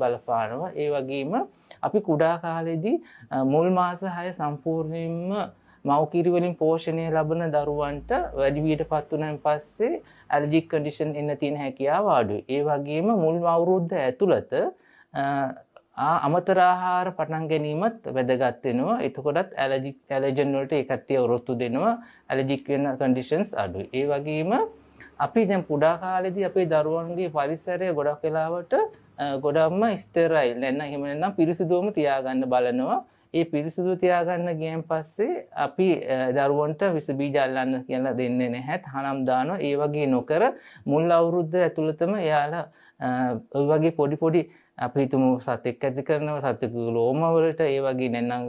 බලපානවා. ඒ වගේම අපි කුඩා කාලේදී මුල් මාස 6 සම්පූර්ණයෙන්ම මව්කිරි වලින් පෝෂණය ලබන දරුවන්ට වැඩි වියටපත් වුණාන් පස්සේ ඇලර්ජික් කන්ඩිෂන් එන්න තියෙන හැකියාව අඩුයි. ඒ වගේම මුල් අවුරුද්ද ඇතුළත අමතර ආහාර පටන් ගැනීමත් වැදගත් වෙනවා. එතකොටත් ඇලර්ජන් වලට ඒ කට්ටිය ඔරොත්තු දෙනවා. ඇලර්ජික් වෙන කන්ඩිෂන්ස් අඩුයි. ඒ වගේම අපි දැන් කුඩා කාලේදී අපේ දරුවන්ගේ පරිසරය ගොඩක් වෙලාවට ගොඩක්ම ස්ටෙරයිල් නැත්නම් එහෙම නැත්නම් පිරිසිදුවම තියාගන්න බලනවා. ඒ පිරිසිදුව තියාගන්න ගියන් පස්සේ අපි දරුවන්ට විස බීජ අල්ලන්න කියලා දෙන්නේ නැහැ. තහනම් දානවා. ඒ වගේ නොකර මුල් අවුරුද්ද ඇතුළතම එයාලා ඔය වගේ පොඩි අපි හිතමු සතෙක් ඇති කරනවා සතෙකුගේ ලෝම වලට ඒ වගේ නැත්නම්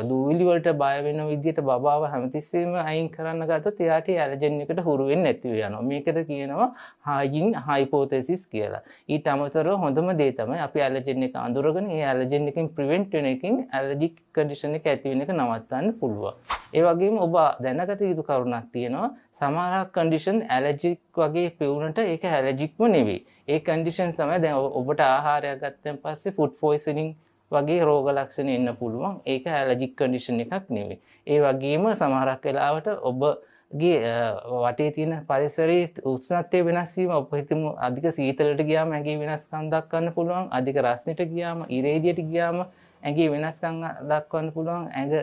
දූවිලි වලට බය වෙන විදිහට බබාව හැමතිස්සෙම අයින් කරන්න ගත්තොත් එයාට ඇලර්ජන් එකට හුරු වෙන්නේ නැතිව යනවා. මේකට කියනවා හයිජින් හයිපෝතෙසිස් කියලා. ඊට අමතරව හොඳම දේ තමයි අපි ඇලර්ජන් එක අඳුරගෙන ඒ ඇලර්ජන් එකෙන් ප්‍රිවෙන්ට් වෙන එකකින් ඇලර්ජික් කන්ඩිෂන් එක ඇති වෙන එක නවත්තන්න පුළුවන්. ඒ වගේම ඔබ දැනගත යුතු කරුණක් තියෙනවා. සමහර කන්ඩිෂන් ඇලර්ජික් වගේ පෙවුනට ඒක ඇලර්ජික්ම නෙවෙයි. ඒ කන්ඩිෂන් තමයි දැන් ඔබට ආහාරයක් ගත්තන් පස්සේ ෆුඩ් පොයිසනින් වගේ රෝග ලක්ෂණ එන්න පුළුවන්. ඒක ඇලර්ජික් කන්ඩිෂන් එකක් නෙවෙයි. ඒ වගේම සමහරක් වෙලාවට ඔබගේ වටේ තියෙන පරිසරයේ උෂ්ණත්වය වෙනස් වීම ඔබ හිතමු අධික සීතලට ගියාම ඇඟේ වෙනස්කම් දක්වන්න පුළුවන්. අධික රස්නෙට ගියාම ඉරේඩියට ගියාම ඇඟේ වෙනස්කම් දක්වන්න පුළුවන්. ඇඟ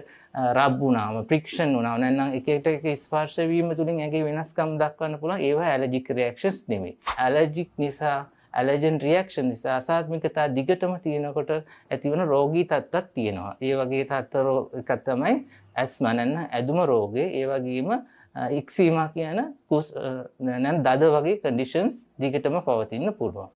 රබ් වුණාම ෆ්‍රික්ෂන් වුණාම නැත්නම් එක එක ස්පර්ශ වීම තුලින් ඇඟේ වෙනස්කම් දක්වන්න පුළුවන්. ඒවා ඇලර්ජික් රියැක්ෂන්ස් නෙමෙයි. ඇලර්ජික් නිසා ඇලර්ජන් රියැක්ෂන් නිසා අසාත්මිකතා දිගටම තියෙනකොට ඇතිවන රෝගී තත්ත්වයක් තියෙනවා. ඒ වගේ තත්ත්ව එකක් තමයි ඇස්මා නැත්නම් ඇදුම රෝගය. ඒ වගේම ඉක්සීමා කියන දද වගේ කන්ඩිෂන්ස් දිගටම පවතින්න පුළුවන්.